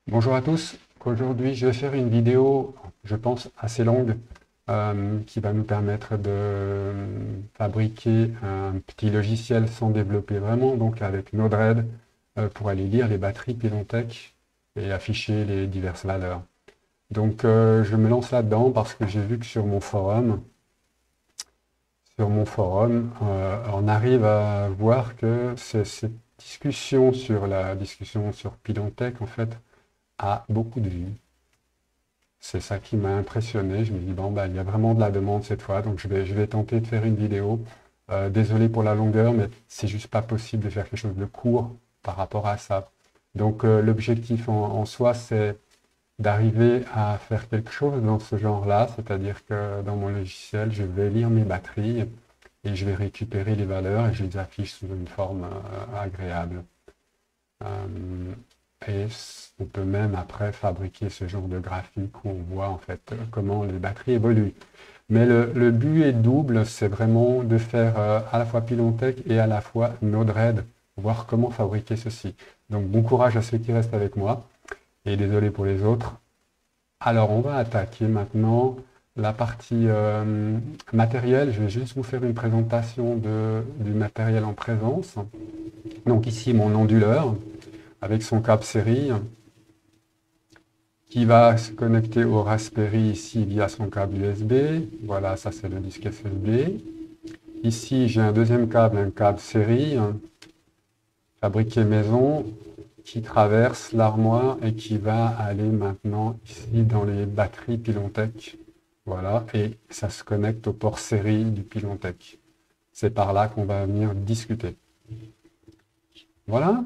Bonjour à tous. Aujourd'hui, je vais faire une vidéo, je pense, assez longue, qui va nous permettre de fabriquer un petit logiciel sans développer vraiment, donc avec Node-RED, pour aller lire les batteries Pilontech et afficher les diverses valeurs. Donc, je me lance là-dedans parce que j'ai vu que sur mon forum, on arrive à voir que cette discussion sur la discussion sur Pilontech, en fait, a beaucoup de vues. C'est ça qui m'a impressionné. Je me dis, bon, bah, il y a vraiment de la demande cette fois, donc je vais tenter de faire une vidéo. Désolé pour la longueur, mais c'est juste pas possible de faire quelque chose de court par rapport à ça. Donc, l'objectif en soi, c'est d'arriver à faire quelque chose dans ce genre-là, c'est-à-dire que dans mon logiciel, je vais lire mes batteries et je vais récupérer les valeurs et je les affiche sous une forme agréable. Euh, et on peut même après fabriquer ce genre de graphique où on voit en fait comment les batteries évoluent. Mais le but est double, c'est vraiment de faire à la fois Pilontech et à la fois Node-RED, voir comment fabriquer ceci. Donc bon courage à ceux qui restent avec moi et désolé pour les autres. Alors on va attaquer maintenant la partie matériel. Je vais juste vous faire une présentation du matériel en présence. Donc ici mon onduleur avec son câble série qui va se connecter au Raspberry ici via son câble USB. Voilà, ça c'est le disque SSD. Ici, j'ai un deuxième câble, un câble série, fabriqué maison, qui traverse l'armoire et qui va aller maintenant ici dans les batteries Pilontech. Voilà, et ça se connecte au port série du Pilontech. C'est par là qu'on va venir discuter. Voilà.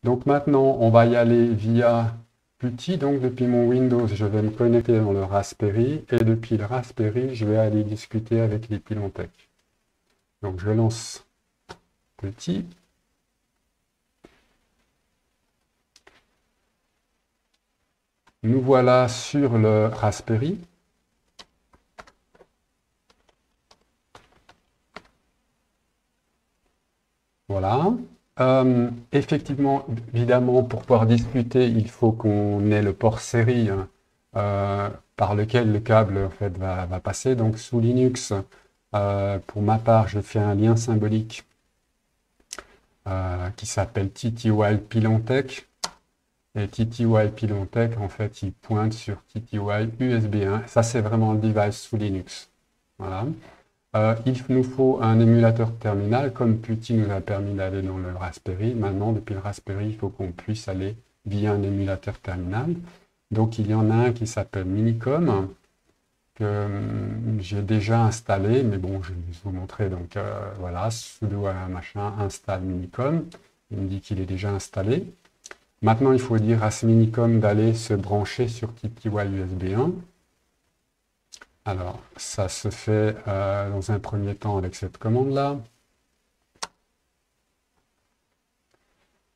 Donc maintenant, on va y aller via l'outil. Donc depuis mon Windows, je vais me connecter dans le Raspberry. Et depuis le Raspberry, je vais aller discuter avec les Pilontech. Donc je lance l'outil. Nous voilà sur le Raspberry. Voilà. Effectivement, évidemment, pour pouvoir discuter, il faut qu'on ait le port série par lequel le câble en fait, va passer. Donc sous Linux, pour ma part, je fais un lien symbolique qui s'appelle TTY Pilontech. Et TTY Pilontech, en fait, il pointe sur TTY USB 1. Ça, c'est vraiment le device sous Linux. Voilà. Il nous faut un émulateur terminal, comme Putty nous a permis d'aller dans le Raspberry. Maintenant, depuis le Raspberry, il faut qu'on puisse aller via un émulateur terminal. Donc, il y en a un qui s'appelle Minicom, que j'ai déjà installé, mais bon, je vais vous montrer. Donc, voilà, sudo machin, install Minicom. Il me dit qu'il est déjà installé. Maintenant, il faut dire à ce Minicom d'aller se brancher sur TTY USB 1. Alors, ça se fait dans un premier temps avec cette commande-là.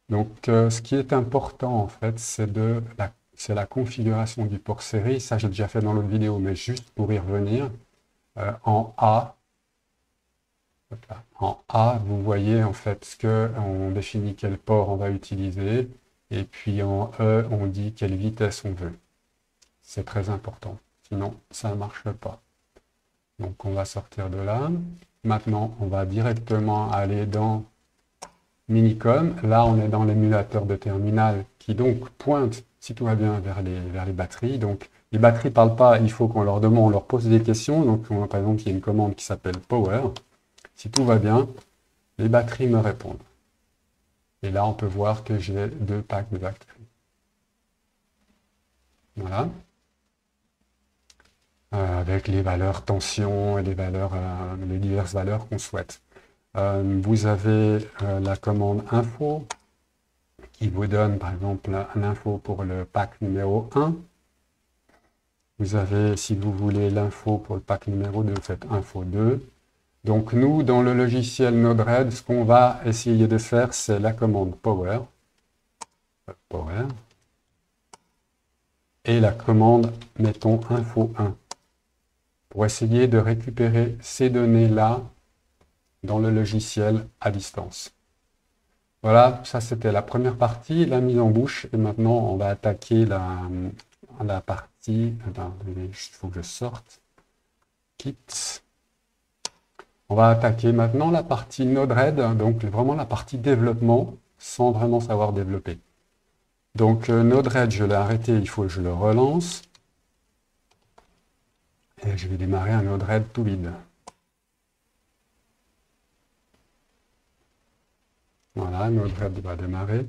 Donc, ce qui est important, en fait, c'est la configuration du port série. Ça, j'ai déjà fait dans l'autre vidéo, mais juste pour y revenir. En A, vous voyez, en fait, on définit quel port on va utiliser. Et puis, en E, on dit quelle vitesse on veut. C'est très important. Sinon, ça ne marche pas. Donc, on va sortir de là. Maintenant, on va directement aller dans Minicom. Là, on est dans l'émulateur de terminal qui donc pointe, si tout va bien, vers les batteries. Donc, les batteries ne parlent pas, il faut qu'on leur demande, on leur pose des questions. Donc, par exemple, il y a une commande qui s'appelle Power. Si tout va bien, les batteries me répondent. Et là, on peut voir que j'ai 2 packs de batteries. Voilà. Avec les valeurs tension et les diverses valeurs qu'on souhaite. Vous avez la commande info qui vous donne par exemple un info pour le pack numéro 1. Vous avez, si vous voulez, l'info pour le pack numéro 2, vous faites info 2. Donc nous, dans le logiciel Node-RED, ce qu'on va essayer de faire, c'est la commande power. Power. Et la commande, mettons, info 1. Pour essayer de récupérer ces données-là dans le logiciel à distance. Voilà, ça c'était la première partie, la mise en bouche. Et maintenant, on va attaquer la partie. Attends, il faut que je sorte. Quitte. On va attaquer maintenant la partie Node-RED, donc vraiment la partie développement, sans vraiment savoir développer. Donc Node-RED, je l'ai arrêté, il faut que je le relance. Et je vais démarrer un Node-RED tout vide. Voilà, Node-RED va démarrer.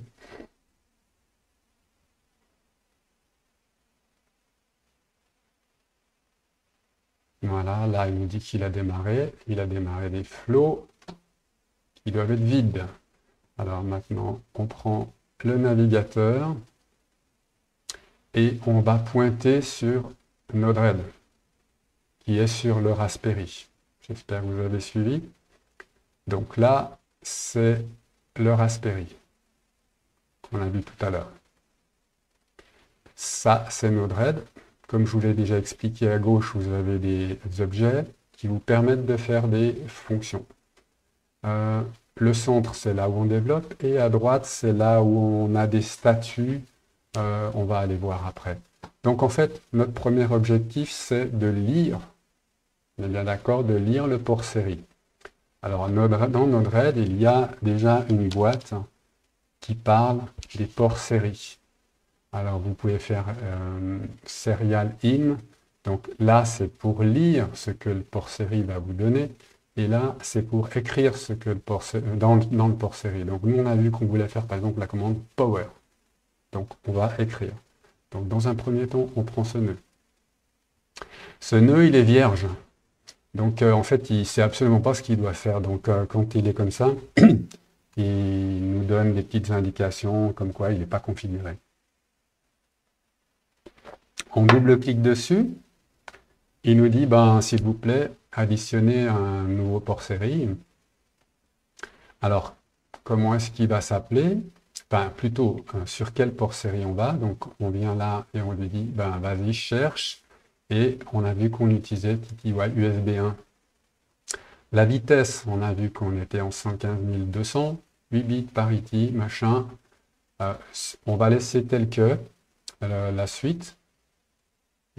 Voilà, là il nous dit qu'il a démarré. Il a démarré des flows qui doivent être vides. Alors maintenant, on prend le navigateur et on va pointer sur Node-RED, qui est sur le Raspberry. J'espère que vous avez suivi. Donc là, c'est le Raspberry qu'on a vu tout à l'heure. Ça, c'est Node-RED. Comme je vous l'ai déjà expliqué à gauche, vous avez des objets qui vous permettent de faire des fonctions. Le centre, c'est là où on développe, et à droite, c'est là où on a des statuts. On va aller voir après. Donc en fait, notre premier objectif, c'est de lire, on est bien d'accord, de lire le port série. Alors dans Node-RED, il y a déjà une boîte qui parle des ports série. Alors vous pouvez faire serial in. Donc là, c'est pour lire ce que le port série va vous donner. Et là, c'est pour écrire ce que le port dans le port série. Donc nous, on a vu qu'on voulait faire par exemple la commande power. Donc on va écrire. Donc dans un premier temps, on prend ce nœud. Ce nœud, il est vierge. Donc en fait, il ne sait absolument pas ce qu'il doit faire. Donc quand il est comme ça, il nous donne des petites indications comme quoi il n'est pas configuré. On double-clique dessus. Il nous dit, ben, s'il vous plaît, additionnez un nouveau port série. Alors, comment est-ce qu'il va s'appeler? Enfin, plutôt, sur quel port série on va? Donc, on vient là et on lui dit, ben, vas-y, cherche. Et on a vu qu'on utilisait TTY USB 1. La vitesse, on a vu qu'on était en 115 200, 8 bits parity, machin. On va laisser tel que la suite.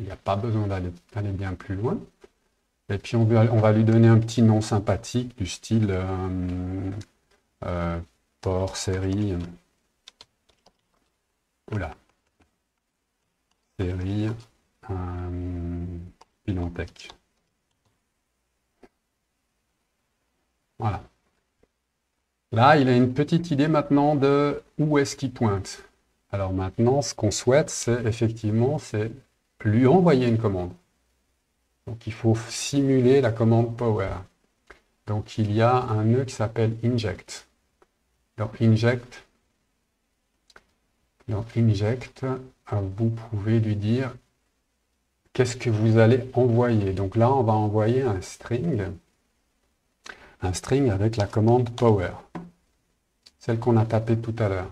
Il n'y a pas besoin d'aller bien plus loin. Et puis on va lui donner un petit nom sympathique du style port série. Oula. Série Pilantec. Voilà. Là, il a une petite idée maintenant de où est-ce qu'il pointe. Alors maintenant, ce qu'on souhaite, c'est effectivement, c'est lui envoyer une commande. Donc il faut simuler la commande power. Donc il y a un nœud qui s'appelle inject. Dans inject, vous pouvez lui dire qu'est-ce que vous allez envoyer. Donc là, on va envoyer un string avec la commande power, celle qu'on a tapée tout à l'heure.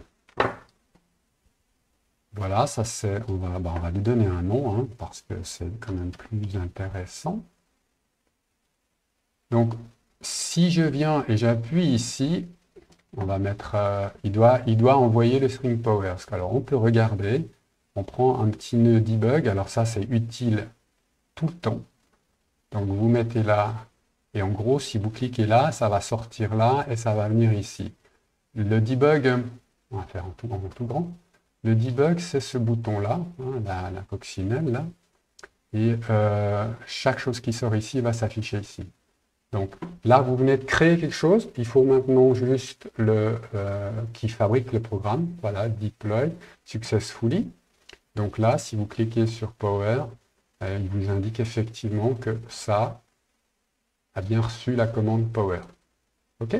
Voilà, ça c'est, on va lui donner un nom, hein, parce que c'est quand même plus intéressant. Donc, si je viens et j'appuie ici, on va mettre, il doit envoyer le string power. Alors, on peut regarder, on prend un petit nœud debug. Alors ça, c'est utile tout le temps. Donc, vous mettez là, et en gros, si vous cliquez là, ça va sortir là, et ça va venir ici. Le debug, on va faire en tout grand. Le debug, c'est ce bouton-là, hein, la coccinelle, là. Et chaque chose qui sort ici va s'afficher ici. Donc là, vous venez de créer quelque chose. Il faut maintenant juste qui fabrique le programme. Voilà, deploy successfully. Donc là, si vous cliquez sur Power, il vous indique effectivement que ça a bien reçu la commande Power. OK?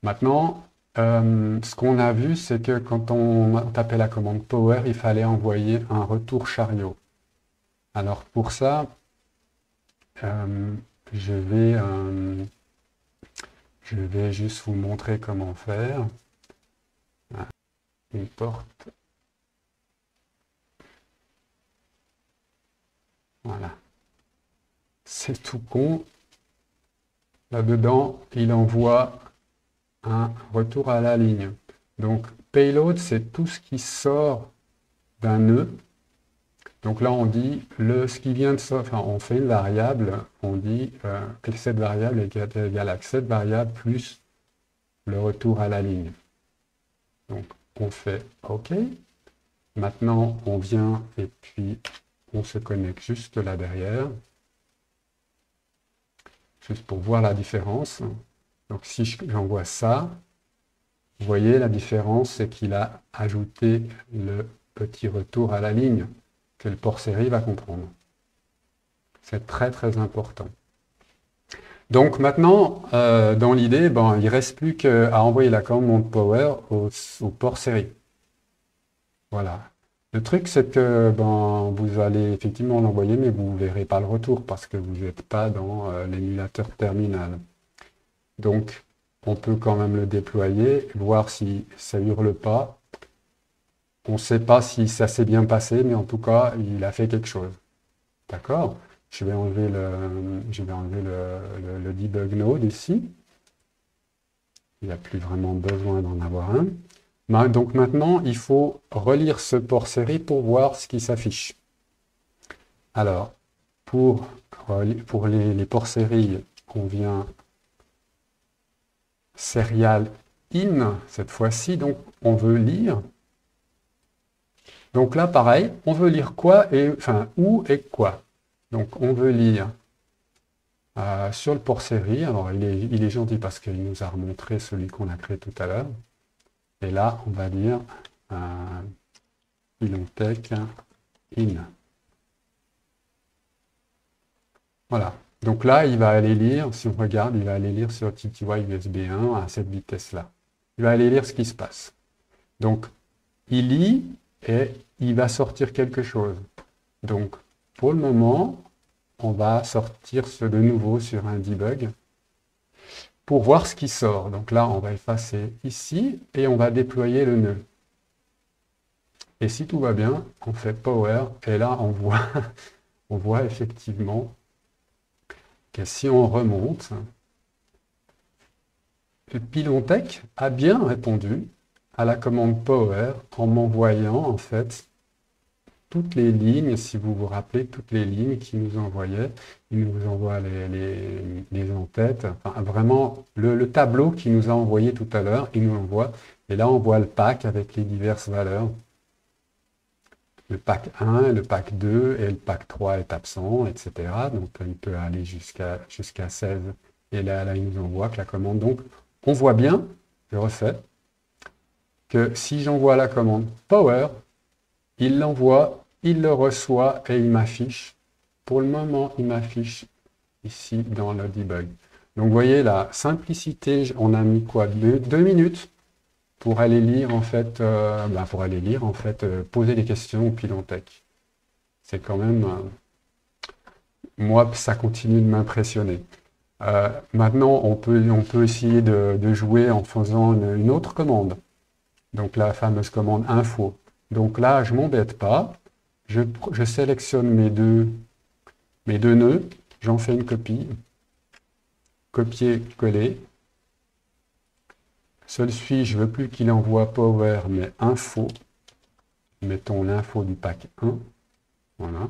Maintenant, ce qu'on a vu, c'est que quand on tapait la commande Power, il fallait envoyer un retour chariot. Alors pour ça, je vais juste vous montrer comment faire. Une porte. Voilà. C'est tout con. Là-dedans, il envoie un retour à la ligne. Donc, payload, c'est tout ce qui sort d'un nœud. Donc là, on dit ce qui vient de sortir, enfin, on fait une variable, on dit que cette variable est égale à cette variable plus le retour à la ligne. Donc, on fait OK. Maintenant, on vient et puis on se connecte juste là derrière, juste pour voir la différence. Donc, si j'envoie ça, vous voyez la différence, c'est qu'il a ajouté le petit retour à la ligne que le port série va comprendre. C'est très très important. Donc maintenant, dans l'idée, il ne reste plus qu'à envoyer la commande power au port série. Voilà. Le truc, c'est que vous allez effectivement l'envoyer, mais vous ne verrez pas le retour parce que vous n'êtes pas dans l'émulateur terminal. Donc, on peut quand même le déployer, voir si ça ne hurle pas. On ne sait pas si ça s'est bien passé, mais en tout cas, il a fait quelque chose. D'accord? Je vais enlever le debug node ici. Il n'y a plus vraiment besoin d'en avoir un. Donc maintenant, il faut relire ce port série pour voir ce qui s'affiche. Alors, pour les ports série, on vient serial in cette fois-ci, donc on veut lire. Donc là, pareil, on veut lire quoi et enfin où et quoi. Donc on veut lire sur le port série. Alors il est gentil parce qu'il nous a remontré celui qu'on a créé tout à l'heure. Et là, on va lire Pylontech in. Voilà. Donc là, il va aller lire, si on regarde, il va aller lire sur TTY USB 1 à cette vitesse-là. Il va aller lire ce qui se passe. Donc, il lit et il va sortir quelque chose. Donc, pour le moment, on va sortir de nouveau sur un debug pour voir ce qui sort. Donc là, on va effacer ici et on va déployer le nœud. Et si tout va bien, on fait power et là, on voit effectivement que si on remonte, Pylontech a bien répondu à la commande power en m'envoyant en fait toutes les lignes, si vous vous rappelez, toutes les lignes qu'il nous envoyait. Il nous envoie les en-têtes, enfin vraiment le tableau qu'il nous a envoyé tout à l'heure, il nous l'envoie. Et là, on voit le pack avec les diverses valeurs. Le pack 1, le pack 2 et le pack 3 est absent, etc. Donc il peut aller jusqu'à 16. Et là, il nous envoie que la commande. Donc on voit bien, je refais, que si j'envoie la commande power, il l'envoie, il le reçoit et il m'affiche. Pour le moment, il m'affiche ici dans le debug. Donc vous voyez la simplicité, on a mis quoi, 2 minutes pour aller lire en fait, poser des questions au Pylontech. C'est quand même, moi, ça continue de m'impressionner. Maintenant, on peut essayer de jouer en faisant une autre commande. Donc la fameuse commande info. Donc là, je ne m'embête pas. Je sélectionne mes deux nœuds. J'en fais une copie. Copier-coller. Celui-ci, je ne veux plus qu'il envoie power, mais info. Mettons l'info du pack 1. Voilà.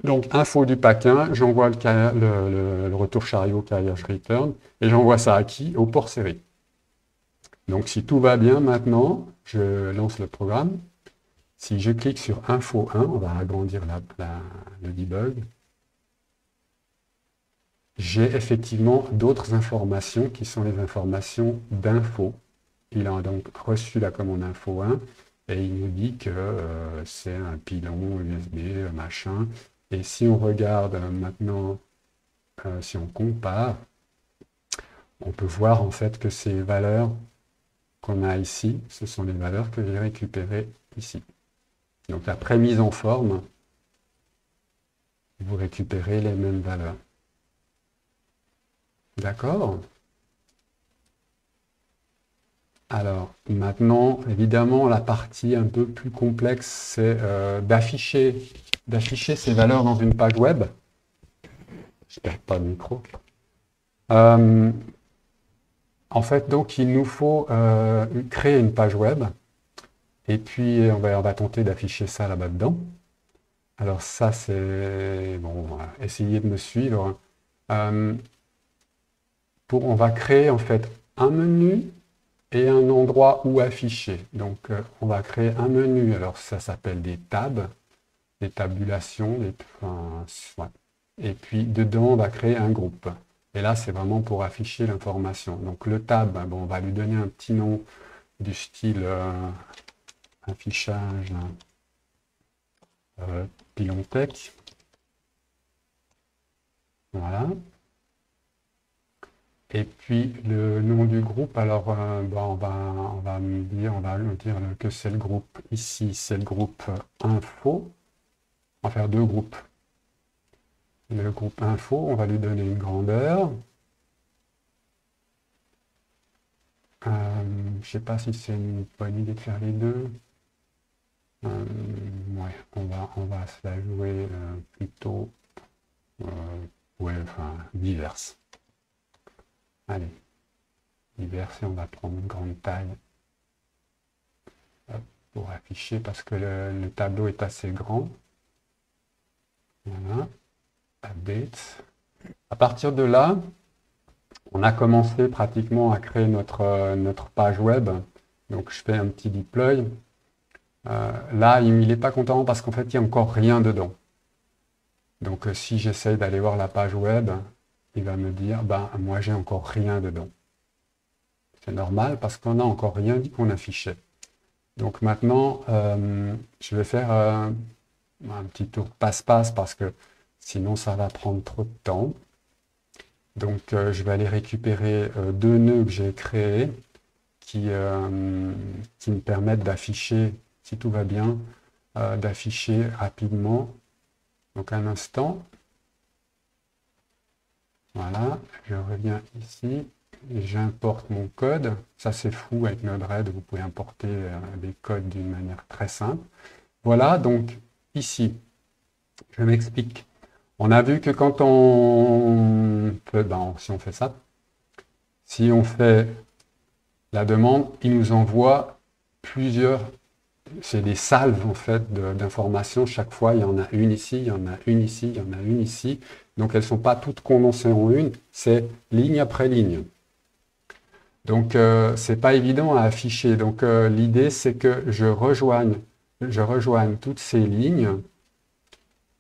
Donc, info du pack 1, j'envoie le retour chariot carriage return, et j'envoie ça à qui? Au port série. Donc, si tout va bien maintenant, je lance le programme. Si je clique sur info 1, on va agrandir le debug. J'ai effectivement d'autres informations qui sont les informations d'info. Il a donc reçu la commande info 1 et il nous dit que c'est un pilon USB, machin. Et si on regarde maintenant, si on compare, on peut voir en fait que ces valeurs qu'on a ici, ce sont les valeurs que j'ai récupérées ici. Donc après mise en forme, vous récupérez les mêmes valeurs. D'accord? Alors maintenant, évidemment, la partie un peu plus complexe, c'est d'afficher ces valeurs dans une page web. Je perds pas le micro. Euh, en fait, donc, il nous faut créer une page web. Et puis, on va tenter d'afficher ça là-bas dedans. Alors ça, c'est... Bon, essayez de me suivre. On va créer en fait un menu et un endroit où afficher. Donc, on va créer un menu. Alors, ça s'appelle des tabs, des tabulations. Ouais. Et puis, dedans, on va créer un groupe. Et là, c'est vraiment pour afficher l'information. Donc, le tab, bon, on va lui donner un petit nom du style affichage Pilontech. Voilà. Et puis le nom du groupe, alors on va me dire que c'est le groupe ici, c'est le groupe info. On va faire deux groupes. Le groupe info, on va lui donner une grandeur. Je ne sais pas si c'est une bonne idée de faire les deux. Ouais, on va se la jouer plutôt diverses. Allez, diverses et on va prendre une grande taille pour afficher parce que le tableau est assez grand. Voilà, update. À partir de là, on a commencé pratiquement à créer notre page web. Donc je fais un petit deploy. Là, il n'est pas content parce qu'en fait, il n'y a encore rien dedans. Donc si j'essaye d'aller voir la page web, il va me dire, moi j'ai encore rien dedans. C'est normal parce qu'on n'a encore rien dit qu'on affichait. Donc maintenant, je vais faire un petit tour passe-passe parce que sinon ça va prendre trop de temps. Donc je vais aller récupérer deux nœuds que j'ai créés qui me permettent d'afficher, si tout va bien, d'afficher rapidement. Donc un instant. Voilà, je reviens ici, j'importe mon code. Ça c'est fou avec Node-RED, vous pouvez importer des codes d'une manière très simple. Voilà, donc ici, je m'explique. On a vu que quand on peut, si on fait ça, si on fait la demande, il nous envoie plusieurs, c'est des salves en fait d'informations. Chaque fois, il y en a une ici, il y en a une ici, il y en a une ici. Donc elles ne sont pas toutes condensées en une, c'est ligne après ligne. Donc ce n'est pas évident à afficher. Donc l'idée c'est que je rejoigne toutes ces lignes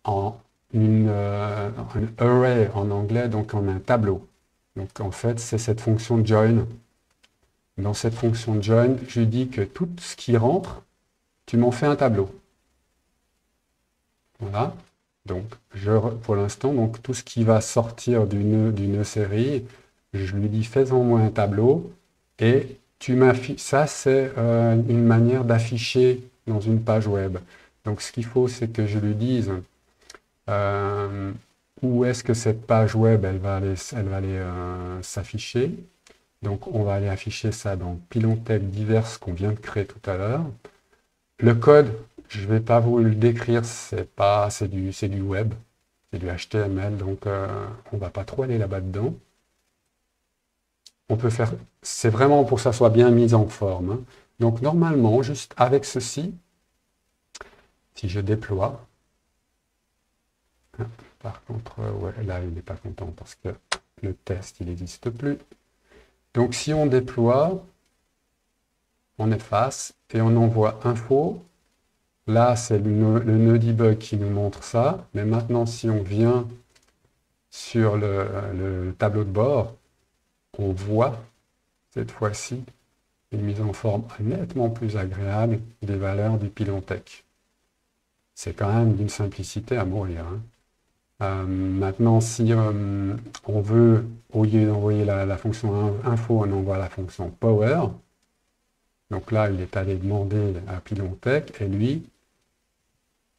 en un array en anglais, donc en un tableau. Donc en fait c'est cette fonction join. Dans cette fonction join, je dis que tout ce qui rentre, tu m'en fais un tableau. Voilà. Donc, pour l'instant, donc tout ce qui va sortir du nœud série, je lui dis fais-en moi un tableau et tu m'affiches. Ça, c'est une manière d'afficher dans une page web. Donc, ce qu'il faut, c'est que je lui dise où est-ce que cette page web elle va aller s'afficher. Donc, on va aller afficher ça dans Pilontech diverses qu'on vient de créer tout à l'heure. Le code, je ne vais pas vous le décrire, c'est du web, c'est du HTML, donc on ne va pas trop aller là-bas dedans. On peut faire, c'est vraiment pour que ça soit bien mis en forme. Hein. Donc normalement, juste avec ceci, si je déploie, par contre, ouais, là il n'est pas content parce que le test il n'existe plus. Donc si on déploie, on efface et on envoie info. Là, c'est le nœud debug qui nous montre ça. Mais maintenant, si on vient sur le tableau de bord, on voit cette fois-ci une mise en forme nettement plus agréable des valeurs du Pilontech. C'est quand même d'une simplicité à mourir. Hein. Maintenant, si on veut, au lieu d'envoyer la fonction info, on envoie la fonction power. Donc là, il est allé demander à Pilontech et lui,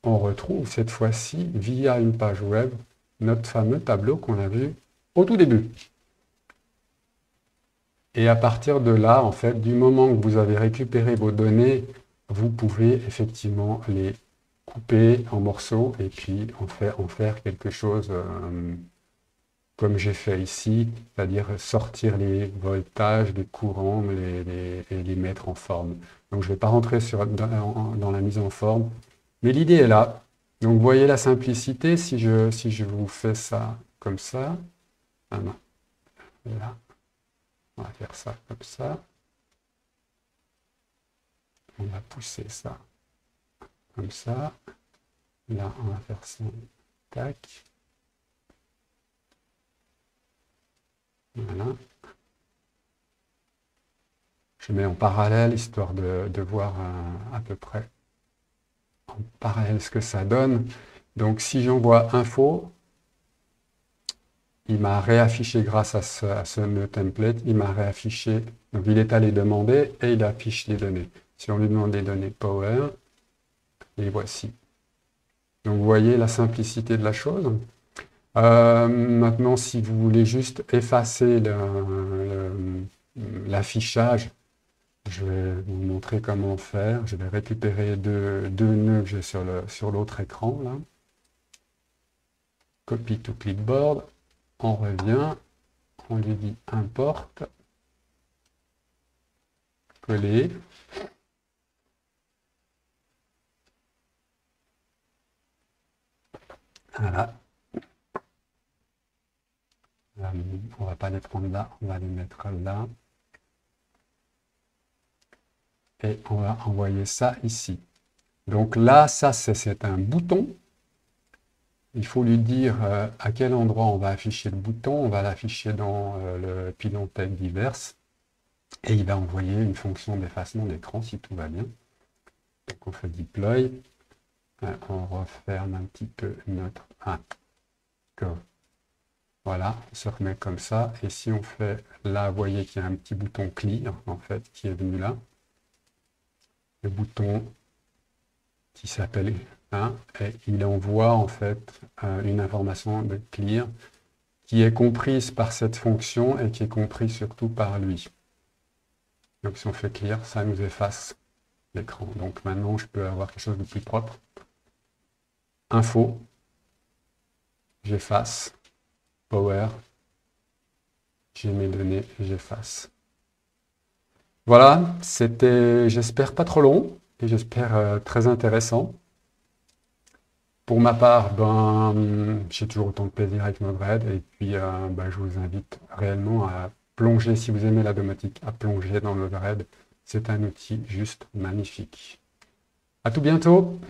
on retrouve cette fois-ci, via une page web, notre fameux tableau qu'on a vu au tout début. Et à partir de là, en fait, du moment que vous avez récupéré vos données, vous pouvez effectivement les couper en morceaux et puis en faire quelque chose comme j'ai fait ici, c'est-à-dire sortir les voltages, les courants et les mettre en forme. Donc je ne vais pas rentrer dans la mise en forme, mais l'idée est là. Donc vous voyez la simplicité, si je vous fais ça comme ça, ah non, là, on va faire ça comme ça, on va pousser ça comme ça, là on va faire ça, tac, voilà. Je mets en parallèle, histoire de voir à peu près en parallèle ce que ça donne. Donc si j'envoie info, il m'a réaffiché grâce à ce nœud template, il m'a réaffiché, donc il est allé demander et il affiche les données. Si on lui demande les données power, les voici. Donc vous voyez la simplicité de la chose. Maintenant, si vous voulez juste effacer l'affichage, je vais vous montrer comment faire. Je vais récupérer deux nœuds que j'ai sur l'autre écran, là. Copy to clipboard. On revient. On lui dit importe. Coller. Voilà. On ne va pas les prendre là. On va les mettre là. Et on va envoyer ça ici. Donc là, ça, c'est un bouton. Il faut lui dire à quel endroit on va afficher le bouton. On va l'afficher dans le pilon tech divers. Et il va envoyer une fonction d'effacement d'écran si tout va bien. Donc on fait deploy. On referme un petit peu notre... Voilà, on se remet comme ça. Et si on fait là, vous voyez qu'il y a un petit bouton clear, en fait, qui est venu là. Le bouton qui s'appelle et il envoie en fait une information de clear qui est comprise par cette fonction et qui est comprise surtout par lui. Donc si on fait clear, ça nous efface l'écran. Donc maintenant, je peux avoir quelque chose de plus propre. Info, j'efface, power, j'ai mes données, j'efface. Voilà, c'était, j'espère, pas trop long et j'espère très intéressant. Pour ma part, j'ai toujours autant de plaisir avec Node-RED et puis je vous invite réellement à plonger, si vous aimez la domotique, à plonger dans Node-RED. C'est un outil juste magnifique. À tout bientôt!